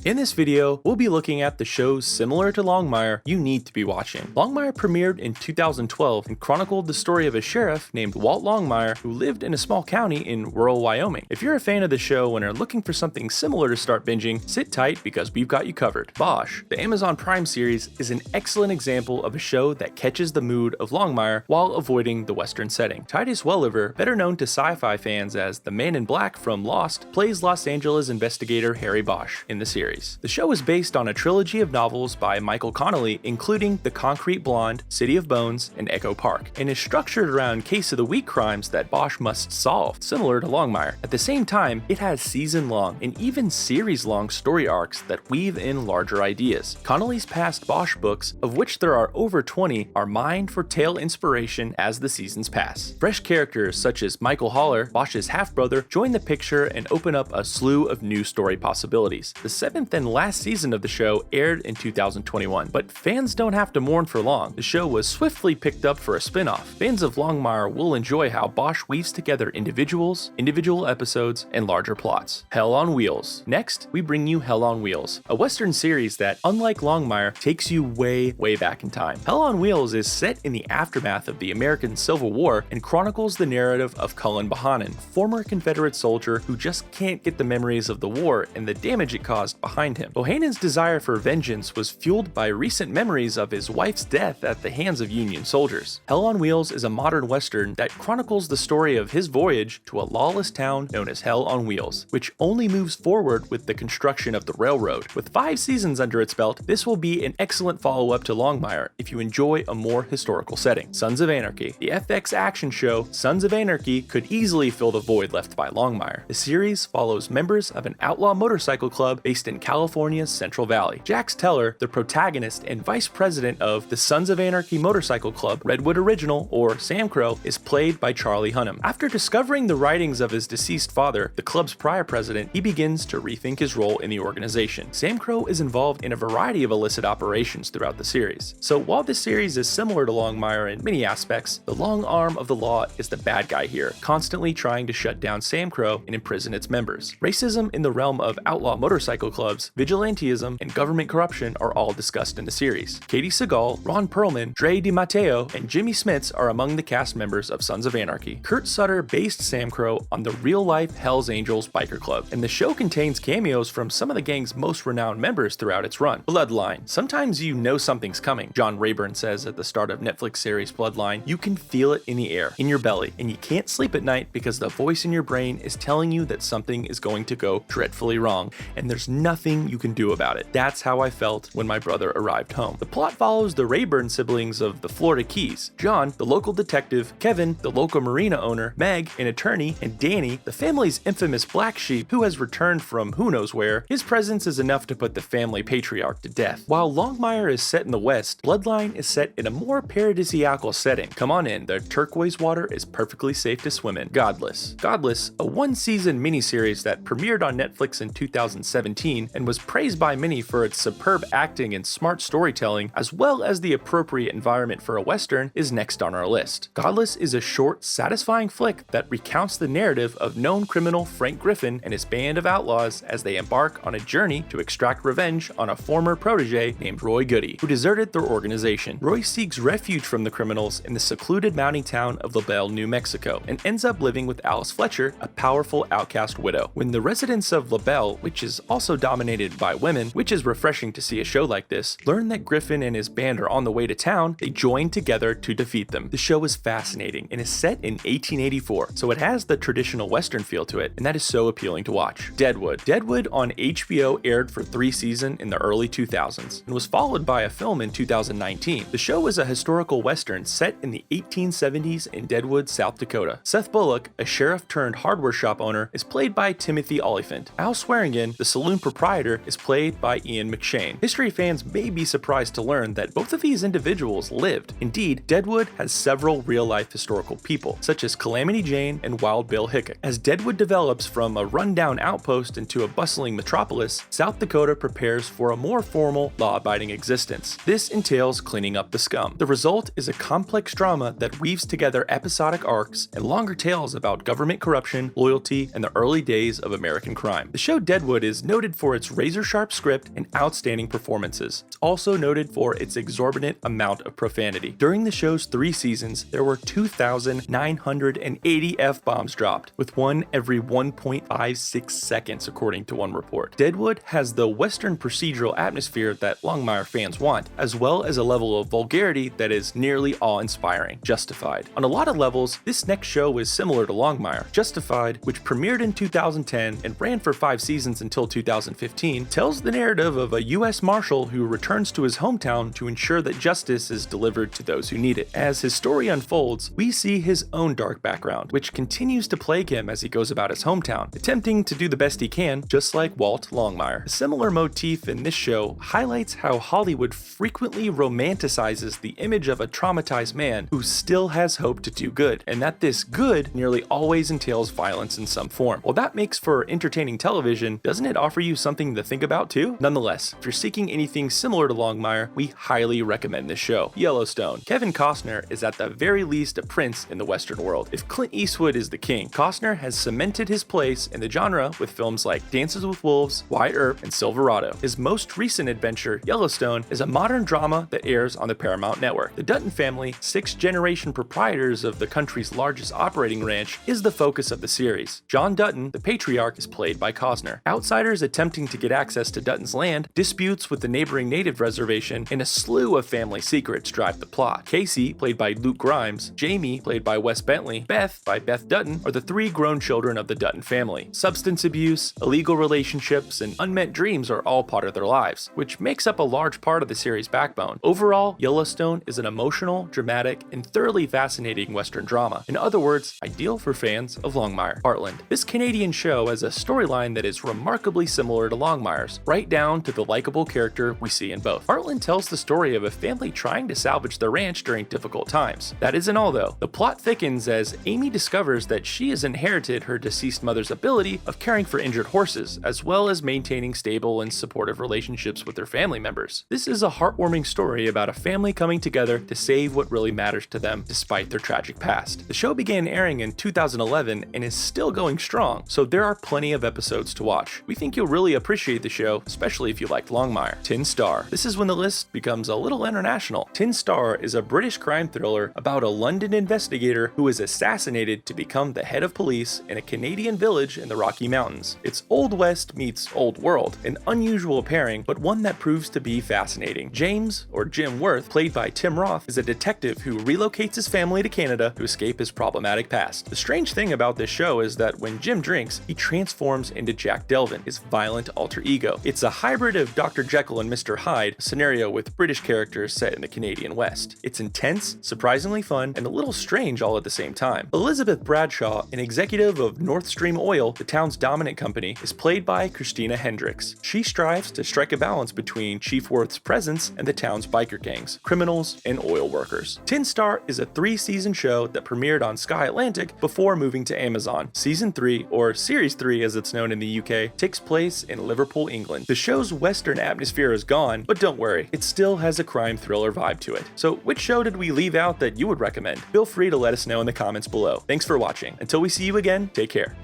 In this video, we'll be looking at the shows similar to Longmire you need to be watching. Longmire premiered in 2012 and chronicled the story of a sheriff named Walt Longmire who lived in a small county in rural Wyoming. If you're a fan of the show and are looking for something similar to start binging, sit tight because we've got you covered. Bosch, the Amazon Prime series, is an excellent example of a show that catches the mood of Longmire while avoiding the Western setting. Titus Welliver, better known to sci-fi fans as the Man in Black from Lost, plays Los Angeles investigator Harry Bosch in the series. The show is based on a trilogy of novels by Michael Connelly, including The Concrete Blonde, City of Bones, and Echo Park, and is structured around case of the week crimes that Bosch must solve, similar to Longmire. At the same time, it has season-long and even series-long story arcs that weave in larger ideas. Connelly's past Bosch books, of which there are over 20, are mined for tale inspiration as the seasons pass. Fresh characters such as Michael Haller, Bosch's half-brother, join the picture and open up a slew of new story possibilities. The seventh and last season of the show aired in 2021, but fans don't have to mourn for long. The show was swiftly picked up for a spin-off. Fans of Longmire will enjoy how Bosch weaves together individual episodes, and larger plots. Hell on Wheels. Next, we bring you Hell on Wheels, a Western series that, unlike Longmire, takes you way back in time. Hell on Wheels is set in the aftermath of the American Civil War and chronicles the narrative of Cullen Bohannon, former Confederate soldier who just can't get the memories of the war and the damage it caused behind him. Bohannon's desire for vengeance was fueled by recent memories of his wife's death at the hands of Union soldiers. Hell on Wheels is a modern Western that chronicles the story of his voyage to a lawless town known as Hell on Wheels, which only moves forward with the construction of the railroad. With 5 seasons under its belt, this will be an excellent follow-up to Longmire if you enjoy a more historical setting. Sons of Anarchy. The FX action show Sons of Anarchy could easily fill the void left by Longmire. The series follows members of an outlaw motorcycle club based in California's Central Valley. Jax Teller, the protagonist and vice president of the Sons of Anarchy Motorcycle Club, Redwood Original, or Sam Crow, is played by Charlie Hunnam. After discovering the writings of his deceased father, the club's prior president, he begins to rethink his role in the organization. Sam Crow is involved in a variety of illicit operations throughout the series. So while this series is similar to Longmire in many aspects, the long arm of the law is the bad guy here, constantly trying to shut down Sam Crow and imprison its members. Racism in the realm of outlaw motorcycle clubs, vigilantism, and government corruption are all discussed in the series. Katee Sackhoff, Ron Perlman, Dre DiMatteo, and Jimmy Smits are among the cast members of Sons of Anarchy. Kurt Sutter based Sam Crow on the real-life Hells Angels biker club, and the show contains cameos from some of the gang's most renowned members throughout its run. Bloodline. Sometimes you know something's coming, John Rayburn says at the start of Netflix series Bloodline. You can feel it in the air, in your belly, and you can't sleep at night because the voice in your brain is telling you that something is going to go dreadfully wrong, and there's nothing you can do about it. That's how I felt when my brother arrived home. The plot follows the Rayburn siblings of the Florida Keys: John, the local detective; Kevin, the local marina owner; Meg, an attorney; and Danny, the family's infamous black sheep who has returned from who knows where. His presence is enough to put the family patriarch to death. While Longmire is set in the West, Bloodline is set in a more paradisiacal setting. Come on in, the turquoise water is perfectly safe to swim in. Godless. Godless, a 1-season miniseries that premiered on Netflix in 2017 and was praised by many for its superb acting and smart storytelling, as well as the appropriate environment for a Western, is next on our list. Godless is a short, satisfying flick that recounts the narrative of known criminal Frank Griffin and his band of outlaws as they embark on a journey to extract revenge on a former protege named Roy Goody, who deserted their organization. Roy seeks refuge from the criminals in the secluded mountain town of LaBelle, New Mexico, and ends up living with Alice Fletcher, a powerful outcast widow. When the residents of LaBelle, which is also dominated by women, which is refreshing to see a show like this, learn that Griffin and his band are on the way to town, they join together to defeat them. The show is fascinating and is set in 1884, so it has the traditional Western feel to it, and that is so appealing to watch. Deadwood. Deadwood on HBO aired for 3 seasons in the early 2000s and was followed by a film in 2019. The show is a historical Western set in the 1870s in Deadwood, South Dakota. Seth Bullock, a sheriff turned hardware shop owner, is played by Timothy Olyphant. Al Swearingen, the saloon proprietor, is played by Ian McShane. History fans may be surprised to learn that both of these individuals lived. Indeed, Deadwood has several real-life historical people, such as Calamity Jane and Wild Bill Hickok. As Deadwood develops from a rundown outpost into a bustling metropolis, South Dakota prepares for a more formal, law-abiding existence. This entails cleaning up the scum. The result is a complex drama that weaves together episodic arcs and longer tales about government corruption, loyalty, and the early days of American crime. The show Deadwood is noted for for its razor-sharp script and outstanding performances. It's also noted for its exorbitant amount of profanity. During the show's 3 seasons, there were 2,980 F-bombs dropped, with one every 1.56 seconds, according to one report. Deadwood has the Western procedural atmosphere that Longmire fans want, as well as a level of vulgarity that is nearly awe-inspiring. Justified. On a lot of levels, this next show is similar to Longmire. Justified, which premiered in 2010 and ran for 5 seasons until 2015, tells the narrative of a U.S. Marshal who returns to his hometown to ensure that justice is delivered to those who need it. As his story unfolds, we see his own dark background, which continues to plague him as he goes about his hometown, attempting to do the best he can, just like Walt Longmire. A similar motif in this show highlights how Hollywood frequently romanticizes the image of a traumatized man who still has hope to do good, and that this good nearly always entails violence in some form. While that makes for entertaining television, doesn't it offer you something to think about too? Nonetheless, if you're seeking anything similar to Longmire, we highly recommend this show. Yellowstone. Kevin Costner is at the very least a prince in the Western world. If Clint Eastwood is the king, Costner has cemented his place in the genre with films like Dances with Wolves, Wyatt Earp, and Silverado. His most recent adventure, Yellowstone, is a modern drama that airs on the Paramount Network. The Dutton family, 6th-generation proprietors of the country's largest operating ranch, is the focus of the series. John Dutton, the patriarch, is played by Costner. Outsiders attempting to get access to Dutton's land, disputes with the neighboring native reservation, and a slew of family secrets drive the plot. Casey, played by Luke Grimes, Jamie, played by Wes Bentley, Beth, by Beth Dutton, are the 3 grown children of the Dutton family. Substance abuse, illegal relationships, and unmet dreams are all part of their lives, which makes up a large part of the series' backbone. Overall, Yellowstone is an emotional, dramatic, and thoroughly fascinating Western drama. In other words, ideal for fans of Longmire. Heartland. This Canadian show has a storyline that is remarkably similar to Longmire's, right down to the likable character we see in both. Heartland tells the story of a family trying to salvage their ranch during difficult times. That isn't all though. The plot thickens as Amy discovers that she has inherited her deceased mother's ability of caring for injured horses, as well as maintaining stable and supportive relationships with their family members. This is a heartwarming story about a family coming together to save what really matters to them despite their tragic past. The show began airing in 2011 and is still going strong, so there are plenty of episodes to watch. We think you'll really appreciate the show, especially if you liked Longmire. Tin Star. This is when the list becomes a little international. Tin Star is a British crime thriller about a London investigator who is assassinated to become the head of police in a Canadian village in the Rocky Mountains. It's Old West meets Old World, an unusual pairing, but one that proves to be fascinating. James, or Jim Worth, played by Tim Roth, is a detective who relocates his family to Canada to escape his problematic past. The strange thing about this show is that when Jim drinks, he transforms into Jack Delvin, his violent alter ego. It's a hybrid of Dr. Jekyll and Mr. Hyde, a scenario with British characters set in the Canadian West. It's intense, surprisingly fun, and a little strange all at the same time. Elizabeth Bradshaw, an executive of North Stream Oil, the town's dominant company, is played by Christina Hendricks. She strives to strike a balance between Chief Worth's presence and the town's biker gangs, criminals, and oil workers. Tin Star is a 3-season show that premiered on Sky Atlantic before moving to Amazon. Season 3, or Series 3 as it's known in the UK, takes place in Liverpool, England. The show's Western atmosphere is gone, but don't worry, it still has a crime thriller vibe to it. So which show did we leave out that you would recommend? Feel free to let us know in the comments below. Thanks for watching. Until we see you again, take care.